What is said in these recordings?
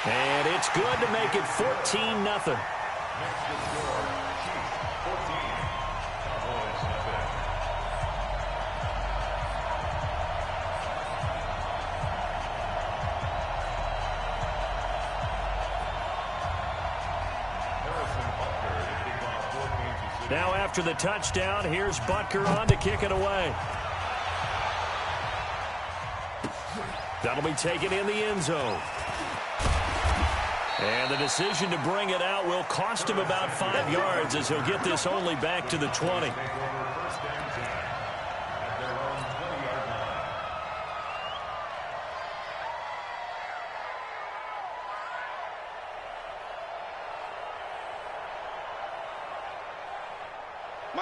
And it's good to make it 14-0. Now after the touchdown, here's Butker on to kick it away. That'll be taken in the end zone. And the decision to bring it out will cost him about 5 yards as he'll get this only back to the 20.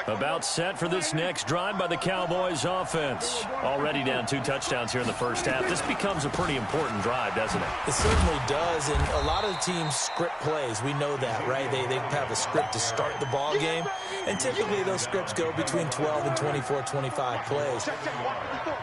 About set for this next drive by the Cowboys offense. Already down 2 touchdowns here in the first half. This becomes a pretty important drive, doesn't it? It certainly does, and a lot of the teams script plays. We know that, right? They have a script to start the ball game, and typically those scripts go between 12 and 24, 25 plays.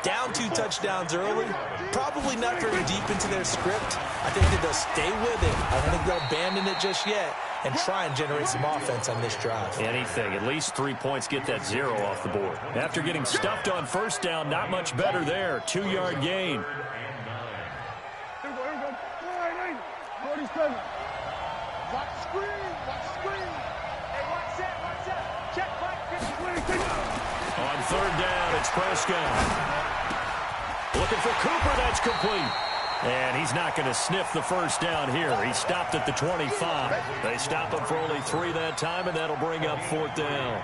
Down 2 touchdowns early, probably not very deep into their script. I think that they'll stay with it. I don't think they'll abandon it just yet and try and generate some offense on this drive. Anything. At least 3 points, get that 0 off the board. After getting stuffed on first down, not much better there. 2-yard gain. On third down, it's Prescott. Looking for Cooper, that's complete. And he's not going to sniff the first down here. He stopped at the 25. They stop him for only 3 that time, and that'll bring up 4th down.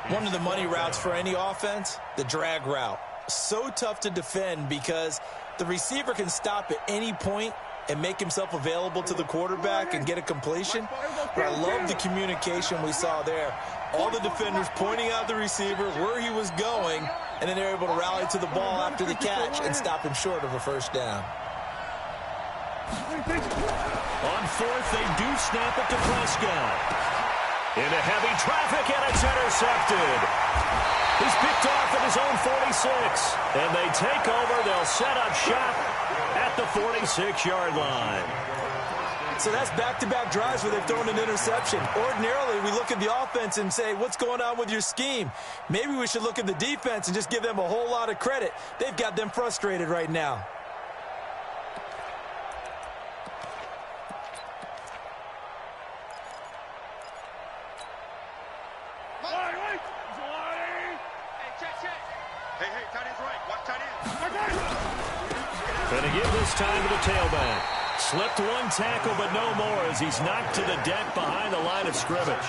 One of the money routes for any offense, the drag route. So tough to defend because the receiver can stop at any point and make himself available to the quarterback and get a completion. But I love the communication we saw there. All the defenders pointing out the receiver, where he was going, and then they're able to rally to the ball after the catch and stop him short of a first down. On 4th, they do snap it to Prescott. Into heavy traffic, and it's intercepted. He's picked off at his own 46. And they take over. They'll set up shop at the 46-yard line. So that's back-to-back drives where they've thrown an interception. Ordinarily, we look at the offense and say, what's going on with your scheme? Maybe we should look at the defense and just give them a whole lot of credit. They've got them frustrated right now. Going to give this time to the tailback. Slipped 1 tackle, but no more as he's knocked to the deck behind the line of scrimmage.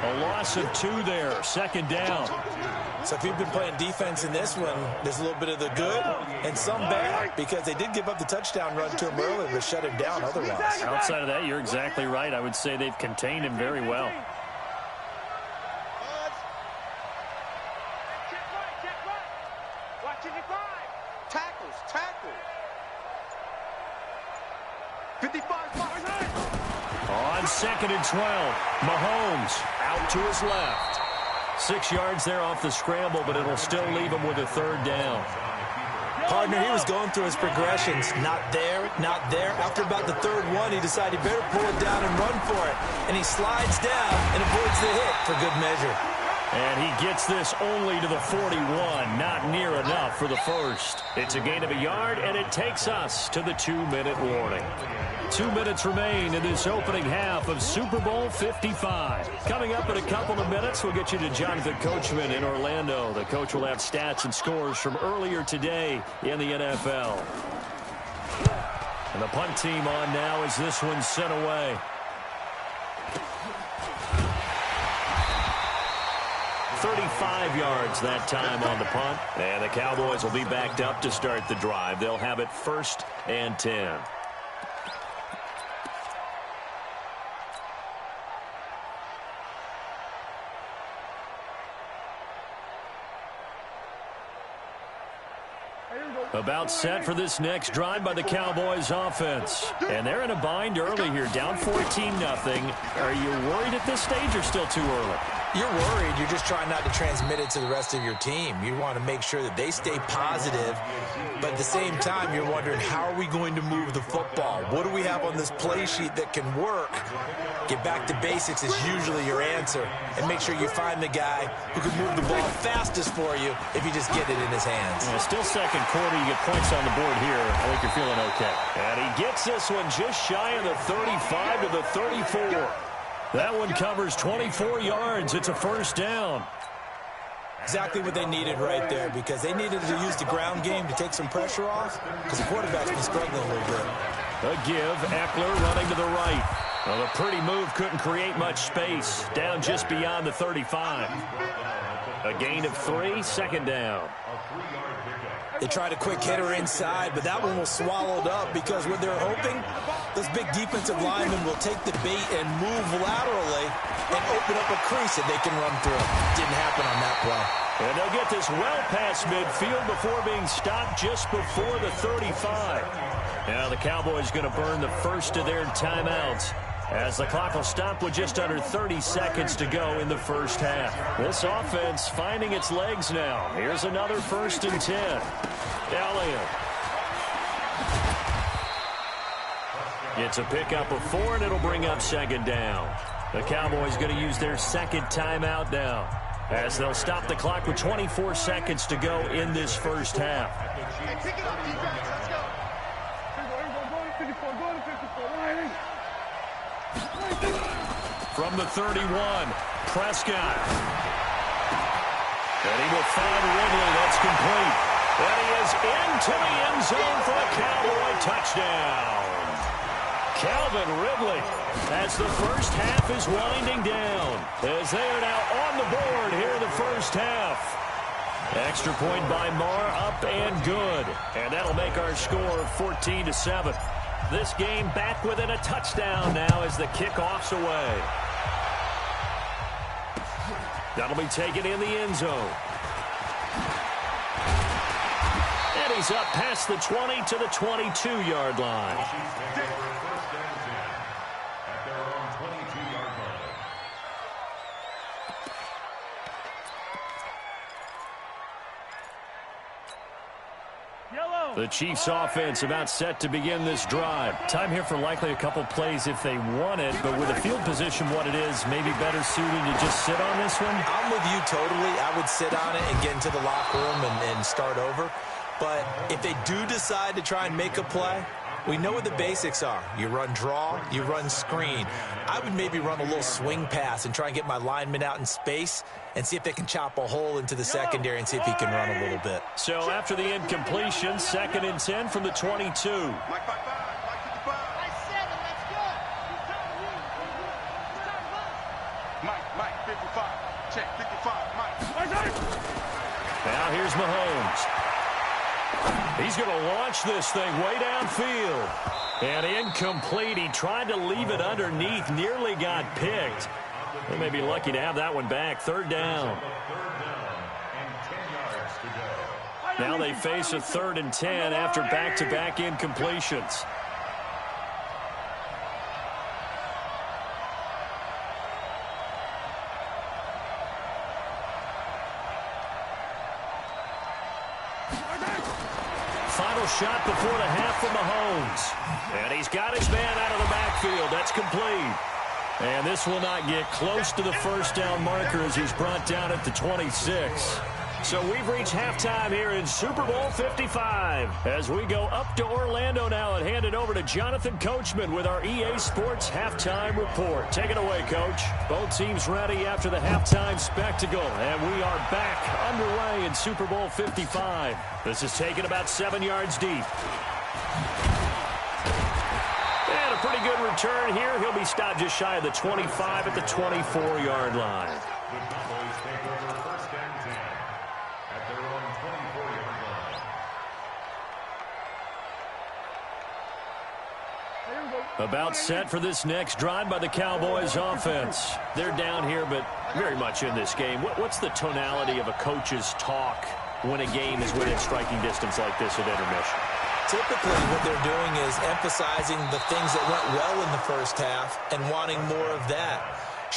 A loss of 2 there, 2nd down. So if you've been playing defense in this one, there's a little bit of the good and some bad because they did give up the touchdown run to him earlier but shut him down otherwise. Outside of that, you're exactly right. I would say they've contained him very well. On 2nd and 12, Mahomes out to his left. 6 yards there off the scramble, but it'll still leave him with a 3rd down. Partner, he was going through his progressions. Not there, not there. After about the 3rd one, he decided he better pull it down and run for it. And he slides down and avoids the hit for good measure. And he gets this only to the 41, not near enough for the first. It's a gain of a yard, and it takes us to the 2-minute warning. 2 minutes remain in this opening half of Super Bowl 55. Coming up in a couple of minutes, we'll get you to Jonathan Coachman in Orlando. The coach will have stats and scores from earlier today in the NFL. And the punt team on now as this one's sent away. 35 yards that time on the punt. And the Cowboys will be backed up to start the drive. They'll have it 1st and 10. About set for this next drive by the Cowboys offense. And they're in a bind early here, down 14-0. Are you worried at this stage or still too early? You're worried. You're just trying not to transmit it to the rest of your team. You want to make sure that they stay positive, but at the same time, you're wondering, how are we going to move the football? What do we have on this play sheet that can work? Get back to basics is usually your answer, and make sure you find the guy who can move the ball fastest for you if you just get it in his hands. Yeah, still second quarter. You get points on the board here. I think you're feeling okay. And he gets this one just shy of the 35 to the 34. That one covers 24 yards. It's a first down. Exactly what they needed right there, because they needed to use the ground game to take some pressure off, because the quarterback's been struggling a little bit. A give. Eckler running to the right. Well, the pretty move couldn't create much space. Down just beyond the 35. A gain of 3, second down. They tried a quick hitter inside, but that one was swallowed up, because what they're hoping, those big defensive linemen will take the bait and move laterally and open up a crease that they can run through. Didn't happen on that play. And they'll get this well past midfield before being stopped just before the 35. Now the Cowboys going to burn the first of their timeouts, as the clock will stop with just under 30 seconds to go in the first half. This offense finding its legs now. Here's another 1st and 10. Elliott. It's a pickup of 4, and it'll bring up second down. The Cowboys going to use their second timeout now, as they'll stop the clock with 24 seconds to go in this first half. From the 31, Prescott. And he will find Ridley. That's complete. And he is into the end zone for a Cowboy touchdown. Calvin Ridley, as the first half is winding down, as they are now on the board here in the first half. Extra point by Marr, up and good. And that'll make our score 14-7. This game back within a touchdown now as the kickoff's away. That'll be taken in the end zone. And he's up past the 20 to the 22-yard line. The Chiefs offense about set to begin this drive. Time here for likely a couple plays if they want it, but with the field position what it is, maybe better suited to just sit on this one? I'm with you totally. I would sit on it and get into the locker room and start over. But if they do decide to try and make a play, we know what the basics are. You run draw, you run screen. I would maybe run a little swing pass and try and get my lineman out in space and see if they can chop a hole into the secondary and see if he can run a little bit. So after the incompletion, 2nd and 10 from the 22. Now here's Mahomes. He's going to launch this thing way downfield. And incomplete. He tried to leave it underneath. Nearly got picked. They may be lucky to have that one back. 3rd down. Now they face a 3rd and 10 after back-to-back incompletions. Final shot before the half from Mahomes. And he's got his man out of the backfield. That's complete. And this will not get close to the first down marker as he's brought down at the 26. So we've reached halftime here in Super Bowl 55. As we go up to Orlando now and hand it over to Jonathan Coachman with our EA Sports Halftime Report. Take it away, Coach. Both teams ready after the halftime spectacle. And we are back underway in Super Bowl 55. This is taken about 7 yards deep. And a pretty good return here. He'll be stopped just shy of the 25 at the 24-yard line. About set for this next drive by the Cowboys offense. They're down here, but very much in this game. What's the tonality of a coach's talk when a game is within striking distance like this at intermission? Typically, what they're doing is emphasizing the things that went well in the first half and wanting more of that.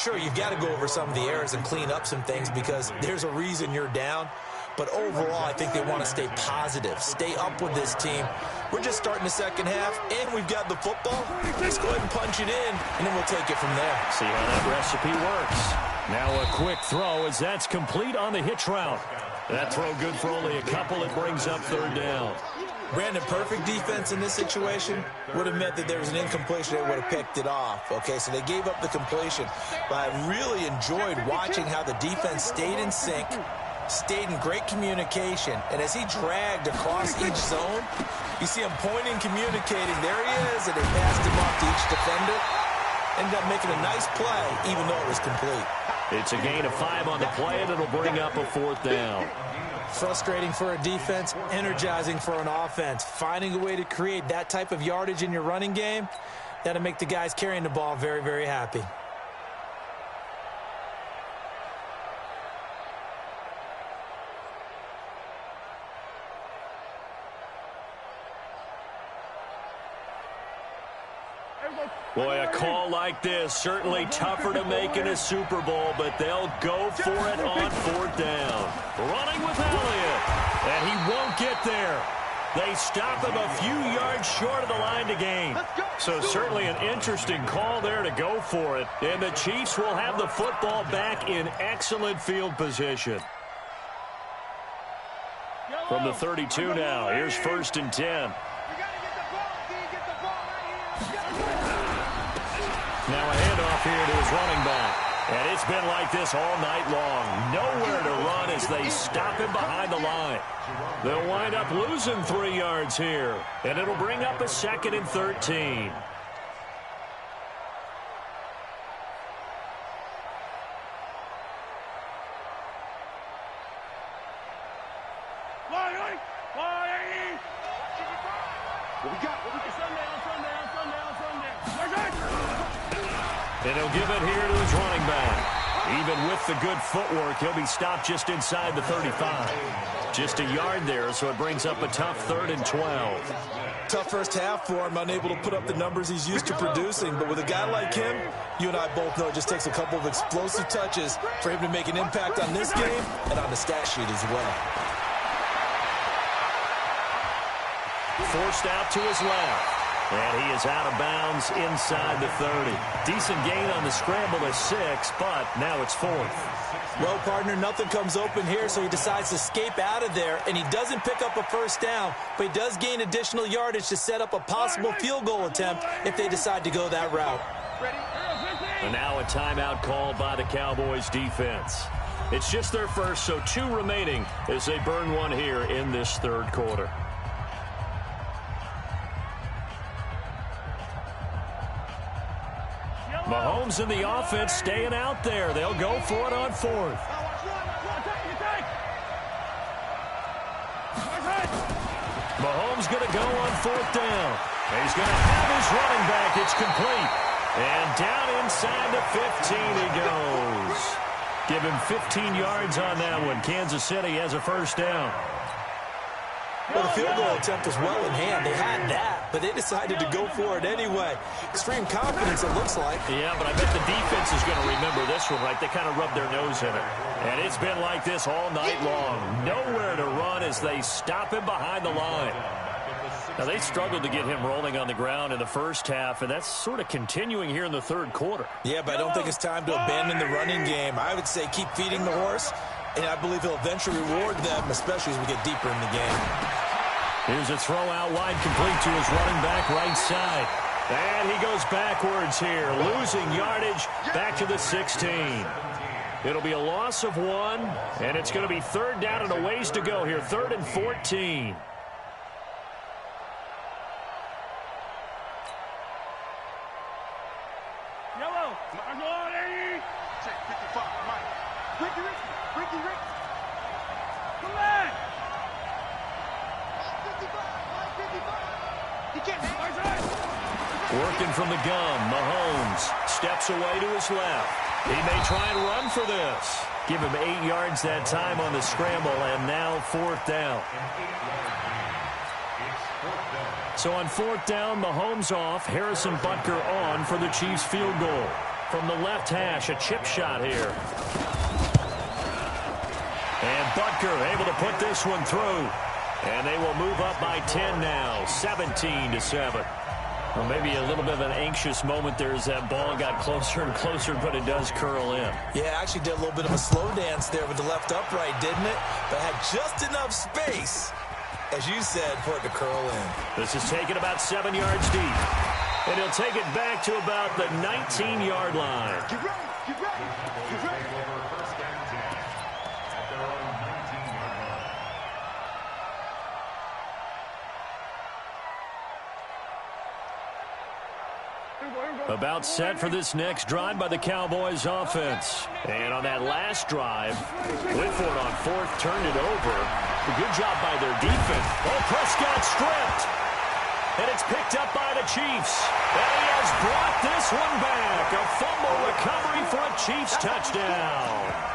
Sure, you've got to go over some of the errors and clean up some things because there's a reason you're down. But overall, I think they want to stay positive, stay up with this team. We're just starting the second half, and we've got the football. Let's go ahead and punch it in, and then we'll take it from there. See how that recipe works. Now a quick throw as that's complete on the hitch route. That throw good for only a couple. It brings up third down. Brandon, perfect defense in this situation would have meant that there was an incompletion. They would have picked it off. Okay, so they gave up the completion. But I really enjoyed watching how the defense stayed in sync, stayed in great communication. And as he dragged across each zone, you see him pointing, communicating. There he is, and they passed him off to each defender. Ended up making a nice play, even though it was complete. It's a gain of 5 on the play, and it'll bring up a fourth down. Frustrating for a defense, energizing for an offense. Finding a way to create that type of yardage in your running game, that'll make the guys carrying the ball very, very happy. Boy, a call like this, certainly tougher to make in a Super Bowl, but they'll go for it on fourth down. Running with Elliott, and he won't get there. They stop him a few yards short of the line to gain. So certainly an interesting call there to go for it. And the Chiefs will have the football back in excellent field position. From the 32 now, here's 1st and 10. Now a handoff here to his running back. And it's been like this all night long. Nowhere to run as they stop him behind the line. They'll wind up losing 3 yards here. And it'll bring up a 2nd and 13. And he'll give it here to his running back. Even with the good footwork, he'll be stopped just inside the 35. Just a yard there, so it brings up a tough 3rd and 12. Tough first half for him, unable to put up the numbers he's used to producing. But with a guy like him, you and I both know it just takes a couple of explosive touches for him to make an impact on this game and on the stat sheet as well. Forced out to his left. And he is out of bounds inside the 30. Decent gain on the scramble of 6, but now it's 4th. Well, partner, nothing comes open here, so he decides to escape out of there, and he doesn't pick up a first down, but he does gain additional yardage to set up a possible field goal attempt if they decide to go that route. And now a timeout called by the Cowboys defense. It's just their first, so 2 remaining as they burn one here in this 3rd quarter. Mahomes in the offense staying out there. They'll go for it on 4th. Mahomes going to go on 4th down. And he's going to have his running back. It's complete. And down inside the 15 he goes. Give him 15 yards on that one. Kansas City has a first down. Well, the field goal attempt was well in hand. They had that, but they decided to go for it anyway. Extreme confidence, it looks like. Yeah, but I bet the defense is going to remember this one, right? They kind of rubbed their nose in it. And it's been like this all night long. Nowhere to run as they stop him behind the line. Now, they struggled to get him rolling on the ground in the first half, and that's sort of continuing here in the 3rd quarter. Yeah, but I don't think it's time to abandon the running game. I would say keep feeding the horse, and I believe he'll eventually reward them, especially as we get deeper in the game. Here's a throw out wide, complete to his running back right side. And he goes backwards here, losing yardage back to the 16. It'll be a loss of 1, and it's going to be 3rd down and a ways to go here, 3rd and 14. Yellow. Check 55, Mike. Ricky. Come back. 55. Working from the gun, Mahomes steps away to his left. He may try and run for this. Give him 8 yards that time on the scramble, and now 4th down. So on 4th down, Mahomes off, Harrison Butker on for the Chiefs field goal. from the left hash, a chip shot here. And Butker able to put this one through. And they will move up by 10 now, 17-7. Well, maybe a little bit of an anxious moment there as that ball got closer and closer, but it does curl in. Yeah, actually did a little bit of a slow dance there with the left upright, didn't it? But had just enough space, as you said, for it to curl in. This is taken about 7 yards deep. And he'll take it back to about the 19-yard line. Get ready, get ready, get ready. About set for this next drive by the Cowboys offense. And on that last drive, Whitford on fourth turned it over. A good job by their defense. Oh, Prescott stripped. And it's picked up by the Chiefs. And he has brought this one back. A fumble recovery for a Chiefs touchdown.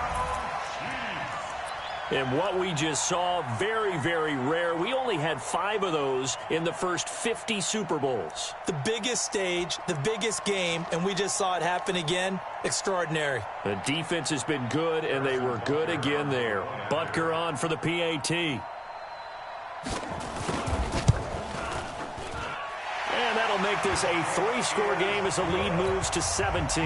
And what we just saw, very, very rare. We only had 5 of those in the first 50 Super Bowls. The biggest stage, the biggest game, and we just saw it happen again. Extraordinary. The defense has been good, and they were good again there. Butker on for the PAT. And that'll make this a 3-score game as the lead moves to 17.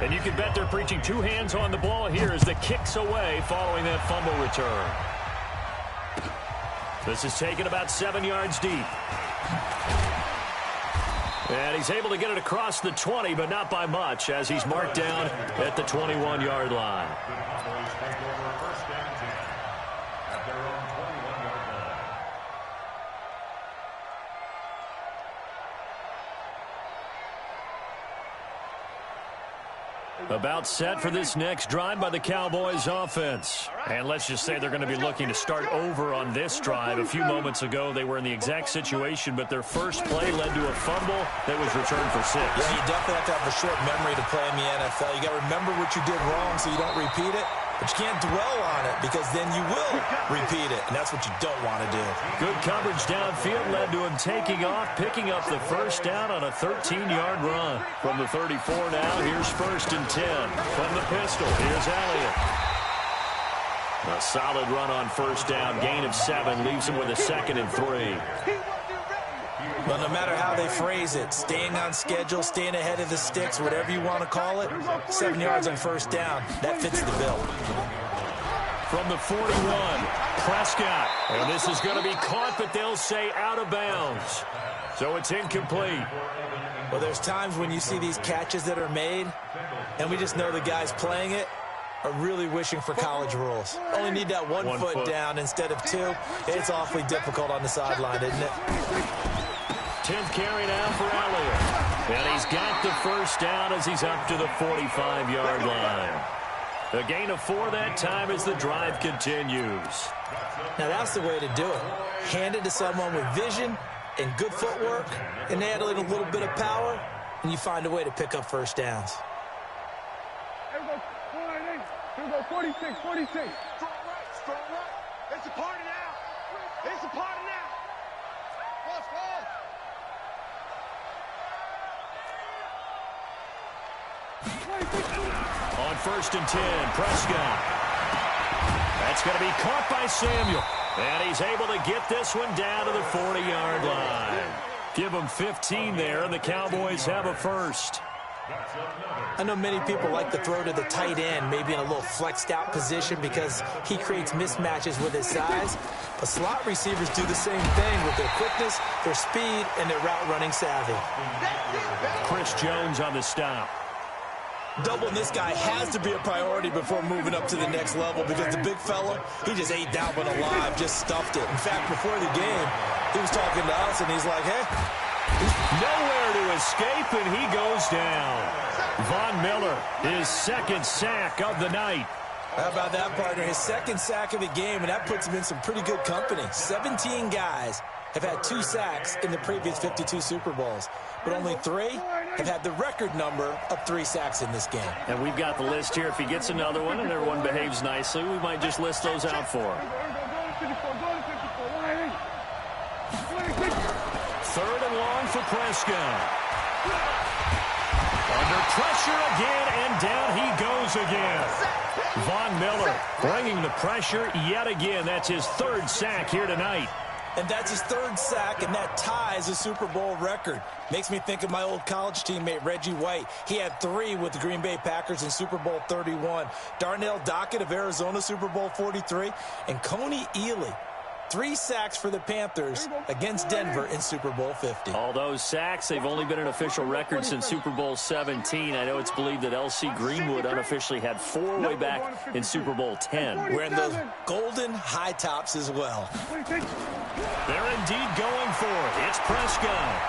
And you can bet they're preaching 2 hands on the ball here as the kick's away following that fumble return. This is taken about 7 yards deep. And he's able to get it across the 20, but not by much, as he's marked down at the 21-yard line. About set for this next drive by the Cowboys offense. And let's just say they're going to be looking to start over on this drive. A few moments ago, they were in the exact situation, but their first play led to a fumble that was returned for 6. Yeah, you definitely have to have a short memory to play in the NFL. You got to remember what you did wrong so you don't repeat it. But you can't dwell on it because then you will repeat it, and that's what you don't want to do. Good coverage downfield led to him taking off, picking up the first down on a 13-yard run. From the 34 now, here's 1st and 10. From the pistol, here's Elliott. A solid run on first down, gain of 7, leaves him with a 2nd and 3. Well, no matter how they phrase it, staying on schedule, staying ahead of the sticks, whatever you want to call it, 7 yards on first down, that fits the bill. From the 41, Prescott. And this is going to be caught, but they'll say out of bounds. So it's incomplete. Well, there's times when you see these catches that are made, and we just know the guys playing it are really wishing for college rules. Only need that one foot down instead of 2. It's awfully difficult on the sideline, isn't it? 10th carry now for Elliott. And he's got the first down as he's up to the 45-yard line. A gain of 4 that time as the drive continues. Now that's the way to do it. Hand it to someone with vision and good footwork, and add in a little bit of power, and you find a way to pick up first downs. Here we go, 46, 46. Strong right. It's a party now. It's a party now. False. On 1st and 10, Prescott. That's going to be caught by Samuel. And he's able to get this one down to the 40-yard line. Give him 15 there, and the Cowboys have a first. I know many people like to throw to the tight end, maybe in a little flexed out position because he creates mismatches with his size. But slot receivers do the same thing with their quickness, their speed, and their route running savvy. Chris Jones on the stop. Doubling this guy has to be a priority before moving up to the next level because the big fella, he just ate that one alive, just stuffed it. In fact, before the game, he was talking to us, and he's like, hey. Nowhere to escape, and he goes down. Von Miller, his 2nd sack of the night. How about that, partner? His 2nd sack of the game, and that puts him in some pretty good company. 17 guys have had 2 sacks in the previous 52 Super Bowls, but only 3 have had the record number of 3 sacks in this game. And we've got the list here. If he gets another one and everyone behaves nicely, we might just list those out for him. for Prescott. Under pressure again, and down he goes again. Von Miller bringing the pressure yet again. That's his third sack here tonight. And that's his third sack, and that ties a Super Bowl record. Makes me think of my old college teammate, Reggie White. He had 3 with the Green Bay Packers in Super Bowl 31. Darnell Dockett of Arizona, Super Bowl 43. And Coney Ealy, 3 sacks for the Panthers against Denver in Super Bowl 50. All those sacks, they've only been an official record since Super Bowl 17. I know it's believed that L.C. Greenwood unofficially had 4 way back in Super Bowl 10. Wearing those golden high tops as well. They're indeed going for it. It's Prescott.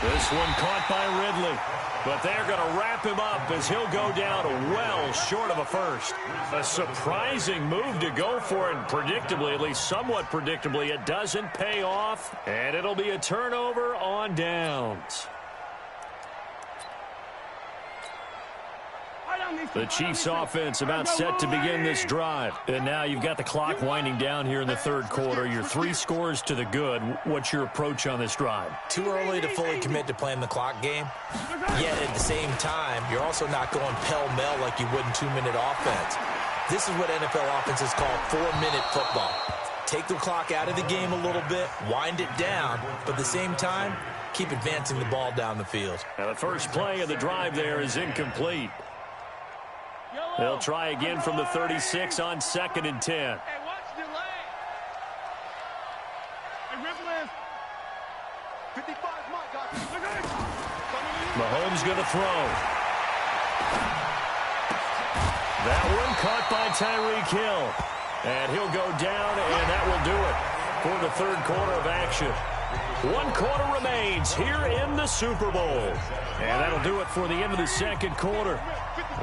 This one caught by Ridley. But they're going to wrap him up as he'll go down well short of a first. A surprising move to go for it, and predictably, at least somewhat predictably, it doesn't pay off, and it'll be a turnover on downs. The Chiefs offense about set to begin this drive. And now you've got the clock winding down here in the third quarter. You're 3 scores to the good. What's your approach on this drive? Too early to fully commit to playing the clock game. Yet at the same time, you're also not going pell-mell like you would in 2-minute offense. This is what NFL offenses call 4-minute football. Take the clock out of the game a little bit, wind it down, but at the same time, keep advancing the ball down the field. Now the first play of the drive there is incomplete. They'll try again from the 36 on 2nd and 10. Hey, watch the lane. Hey, Ripley. 55, Mahomes going to throw. That one caught by Tyreek Hill. And he'll go down, and that will do it for the third quarter of action. 1 quarter remains here in the Super Bowl. And that'll do it for the end of the second quarter.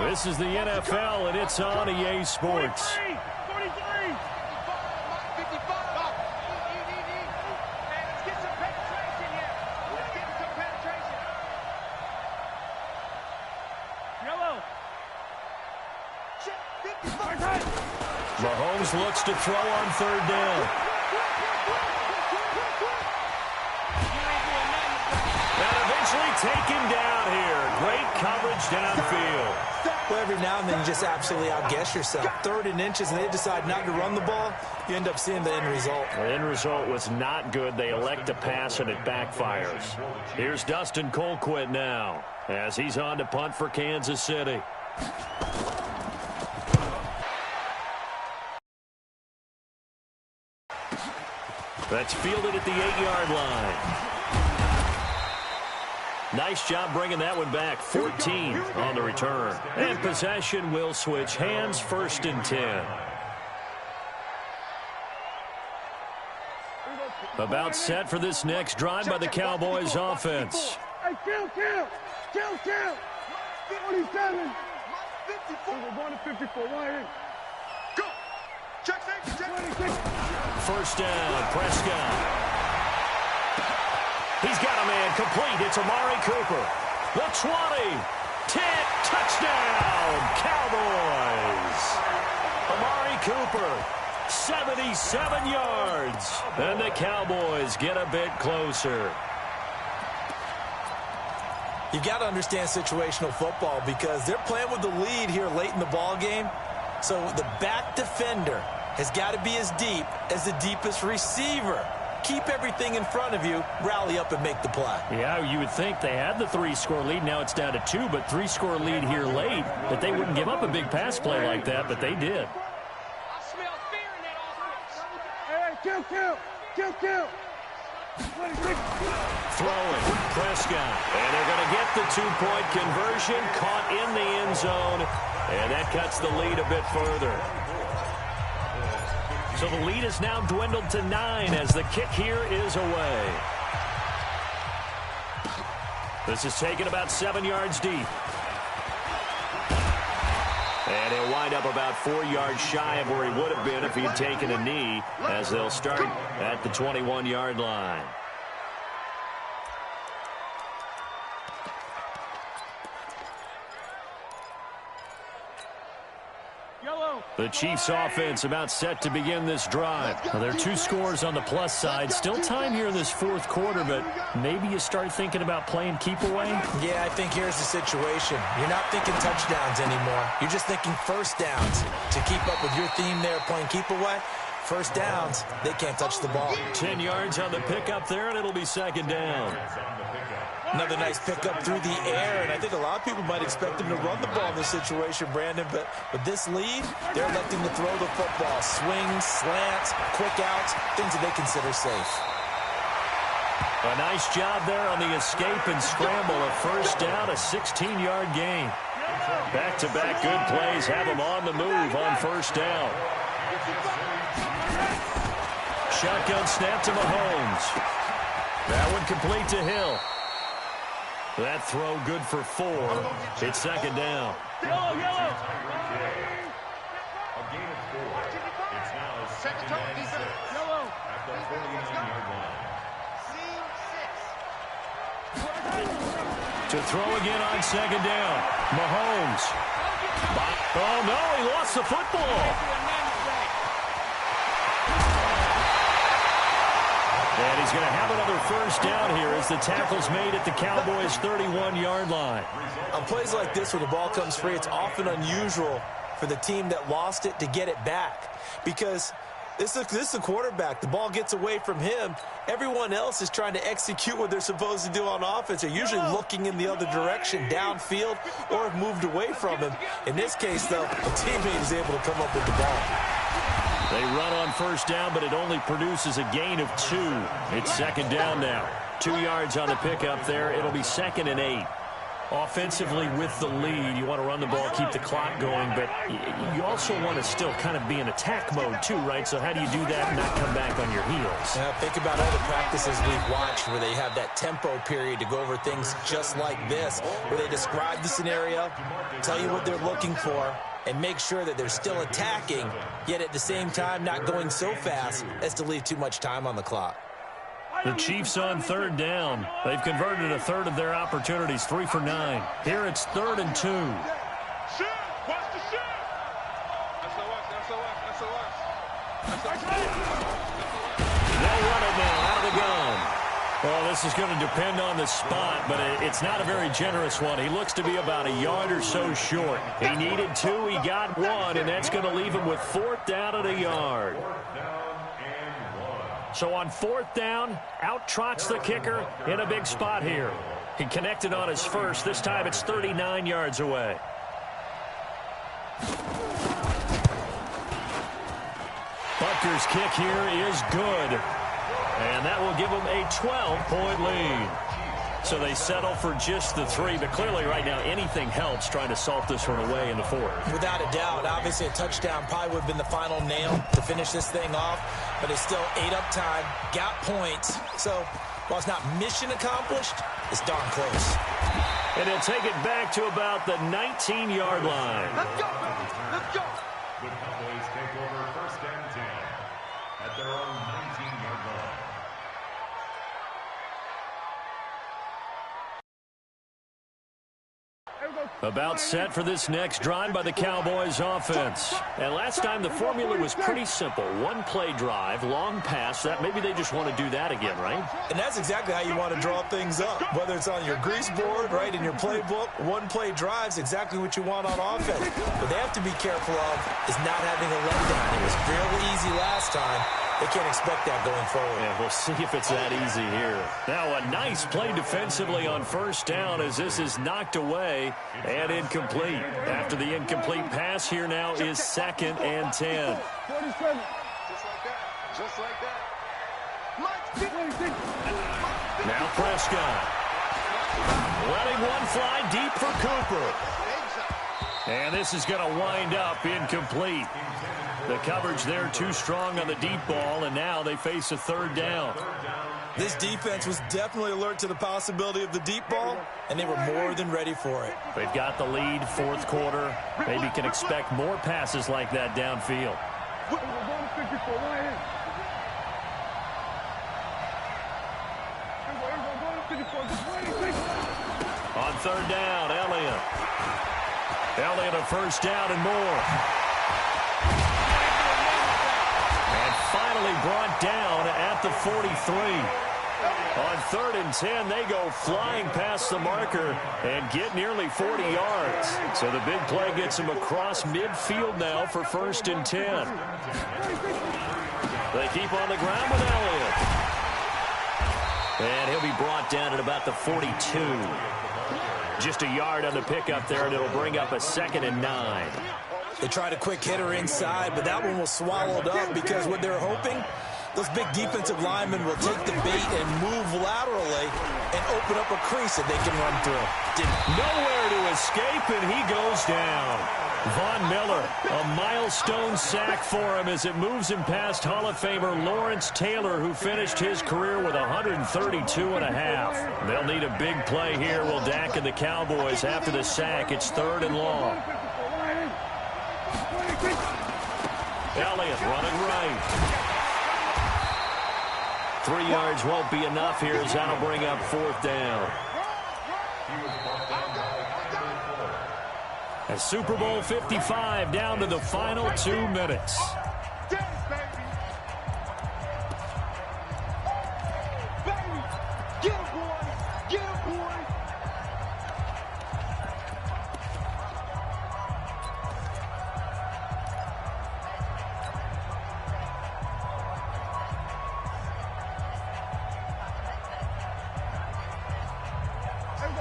This is the NFL, and it's on EA Sports. 43. Mahomes looks to throw on 3rd down. And eventually taken down here. Great coverage downfield. Well, every now and then you just absolutely outguess yourself. 3rd and inches, and they decide not to run the ball. You end up seeing the end result. The end result was not good. They elect to pass, and it backfires. Here's Dustin Colquitt now as he's on to punt for Kansas City. That's fielded at the 8-yard line. Nice job bringing that one back. 14 on the return. And possession will switch hands, 1st and 10. About set for this next drive by the Cowboys offense. Hey, kill. 47. We're going to 54. Go. Check. 1st down, Prescott. He's got a man complete. It's Amari Cooper. The 20. 10. Touchdown, Cowboys. Amari Cooper, 77 yards. And the Cowboys get a bit closer. You got to understand situational football because they're playing with the lead here late in the ball game. So the back defender has got to be as deep as the deepest receiver. Keep everything in front of you, rally up and make the play. Yeah, you would think they had the 3-score lead. Now it's down to 2, but 3-score lead here late, that they wouldn't give up a big pass play like that, but they did. I smell fear in that offense. Hey, kill. 26. Throwing, Prescott. And they're going to get the 2-point conversion, caught in the end zone, and that cuts the lead a bit further. So the lead is now dwindled to 9 as the kick here is away. This is taken about 7 yards deep. And he'll wind up about 4 yards shy of where he would have been if he had taken a knee, as they'll start at the 21-yard line. The Chiefs offense about set to begin this drive. Now, there are 2 scores on the plus side. Still time here in this 4th quarter, but maybe you start thinking about playing keep away? Yeah, I think here's the situation. You're not thinking touchdowns anymore. You're just thinking first downs. To keep up with your theme there playing keep away, first downs, they can't touch the ball. 10 yards on the pickup there, and it'll be 2nd down. Another nice pickup through the air, and I think a lot of people might expect him to run the ball in this situation, Brandon, but with this lead, they're electing to throw the football. Swings, slants, quick outs, things that they consider safe. A nice job there on the escape and scramble. A first down, a 16-yard gain. Back-to-back good plays have them on the move on first down. Shotgun snap to Mahomes. That one complete to Hill. That throw good for 4. It's 2nd down. Yellow. A gain of 4. It's now 2nd and 6 at the 49-yard line. To throw again on 2nd down. Mahomes. Oh, no, he lost the football. And he's going to have another first down here as the tackle's made at the Cowboys' 31-yard line. On plays like this where the ball comes free, it's often unusual for the team that lost it to get it back. Because this is a quarterback. The ball gets away from him. Everyone else is trying to execute what they're supposed to do on offense. They're usually looking in the other direction, downfield, or have moved away from him. In this case, though, a teammate is able to come up with the ball. They run on first down, but it only produces a gain of 2. It's 2nd down now. 2 yards on the pickup there. It'll be 2nd and 8. Offensively with the lead, you want to run the ball, keep the clock going, but you also want to still kind of be in attack mode too, right? So how do you do that and not come back on your heels? Yeah, think about all the practices we've watched where they have that tempo period to go over things just like this, where they describe the scenario, tell you what they're looking for, and make sure that they're still attacking, yet at the same time not going so fast as to leave too much time on the clock. The Chiefs on 3rd down. They've converted a third of their opportunities, 3 for 9. Here it's 3rd and 2. Shoot! Watch the shoot! SOS. They'll run it now out of the gun. Well, this is going to depend on the spot, but it's not a very generous one. He looks to be about a yard or so short. He needed 2, he got 1, and that's going to leave him with 4th down and a yard. So on 4th down, out trots the kicker in a big spot here. He connected on his first. This time it's 39 yards away. Butker's kick here is good. And that will give them a 12-point lead. So they settle for just the 3, but clearly right now anything helps trying to salt this one away in the 4th. Without a doubt, obviously a touchdown probably would have been the final nail to finish this thing off, but it's still 8 up time, got points. So while it's not mission accomplished, it's darn close. And they'll take it back to about the 19-yard line. Let's go! The Cowboys take over 1st and 10 at their own 19-yard line. About set for this next drive by the Cowboys offense. And last time the formula was pretty simple. 1-play drive, long pass. That maybe they just want to do that again, right? And that's exactly how you want to draw things up. Whether it's on your grease board, right, in your playbook, 1-play drive's exactly what you want on offense. What they have to be careful of is not having a letdown. It was fairly easy last time. They can't expect that going forward. Yeah, we'll see if it's that easy here. Now a nice play defensively on first down as this is knocked away and incomplete. After the incomplete pass, here now is 2nd and 10. 47. Just like that. Now Prescott. Letting one fly deep for Cooper. And this is going to wind up incomplete. The coverage there too strong on the deep ball, and now they face a 3rd down. This defense was definitely alert to the possibility of the deep ball, and they were more than ready for it. They've got the lead, 4th quarter. Maybe can expect more passes like that downfield. On 3rd down, Elliott a first down and more. brought down at the 43. On 3rd and 10, they go flying past the marker and get nearly 40 yards. So the big play gets them across midfield now for 1st and 10. They keep on the ground with Elliott. And he'll be brought down at about the 42. Just a yard on the pickup there, and it'll bring up a 2nd and 9. They tried a quick hitter inside, but that one was swallowed up because what they're hoping, those big defensive linemen will take the bait and move laterally and open up a crease that they can run through. Nowhere to escape, and he goes down. Von Miller, a milestone sack for him as it moves him past Hall of Famer Lawrence Taylor, who finished his career with 132.5. They'll need a big play here. Will Dak and the Cowboys after the sack. It's 3rd and long. Elliott running right. 3 yards won't be enough here as that'll bring up 4th down. As Super Bowl 55 down to the final 2 minutes.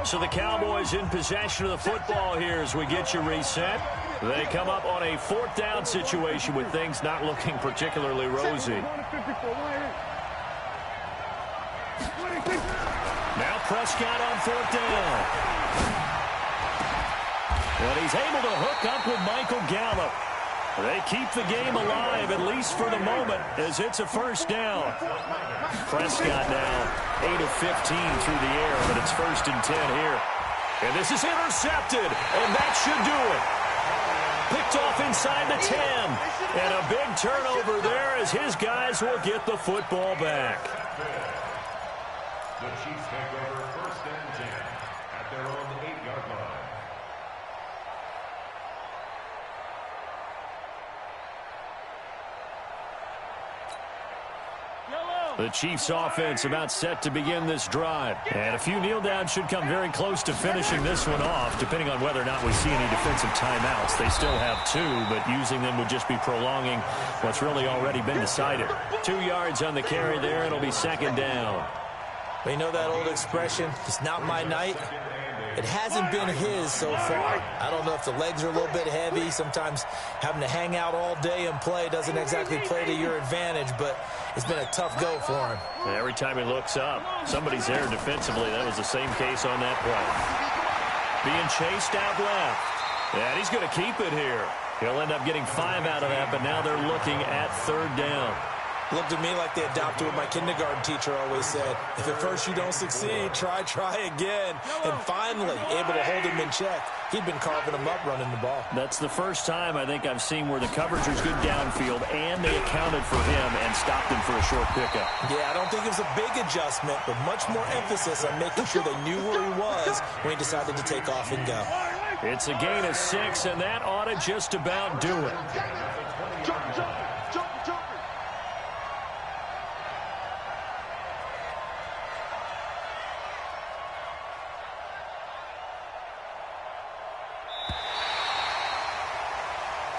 So the Cowboys in possession of the football here as we get you reset. They come up on a 4th down situation with things not looking particularly rosy. Now Prescott on 4th down. And he's able to hook up with Michael Gallup. They keep the game alive, at least for the moment, as it's a 1st down. Prescott now 8 of 15 through the air, but it's 1st and 10 here. And this is intercepted, and that should do it. Picked off inside the 10. And a big turnover there as his guys will get the football back. The Chiefs take over 1st and 10 at their own 8-yard line. The Chiefs offense about set to begin this drive. And a few kneel downs should come very close to finishing this one off, depending on whether or not we see any defensive timeouts. They still have 2, but using them would just be prolonging what's really already been decided. 2 yards on the carry there. It'll be 2nd down. Well, you know that old expression, it's not my night. It hasn't been his so far. I don't know if the legs are a little bit heavy. Sometimes having to hang out all day and play doesn't exactly play to your advantage, but it's been a tough go for him. Every time he looks up, somebody's there defensively. That was the same case on that play. Being chased out left. And he's going to keep it here. He'll end up getting 5 out of that, but now they're looking at 3rd down. Looked to me like they adopted what my kindergarten teacher always said. If at first you don't succeed, try again. And finally, able to hold him in check. He'd been carving him up running the ball. That's the first time I think I've seen where the coverage was good downfield and they accounted for him and stopped him for a short pickup. Yeah, I don't think it was a big adjustment, but much more emphasis on making sure they knew where he was when he decided to take off and go. It's a gain of 6, and that ought to just about do it.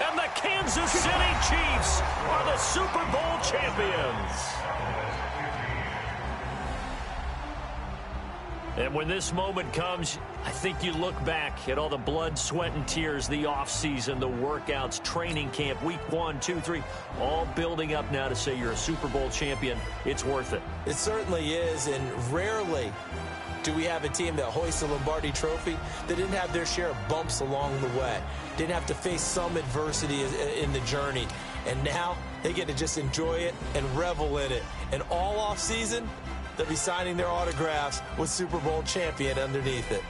And the Kansas City Chiefs are the Super Bowl champions. And when this moment comes, I think you look back at all the blood, sweat, and tears, the offseason, the workouts, training camp, week 1, 2, 3, all building up now to say you're a Super Bowl champion. It's worth it. It certainly is, and rarely do we have a team that hoists the Lombardi Trophy that didn't have their share of bumps along the way, didn't have to face some adversity in the journey, and now they get to just enjoy it and revel in it. And all offseason, they'll be signing their autographs with Super Bowl champion underneath it.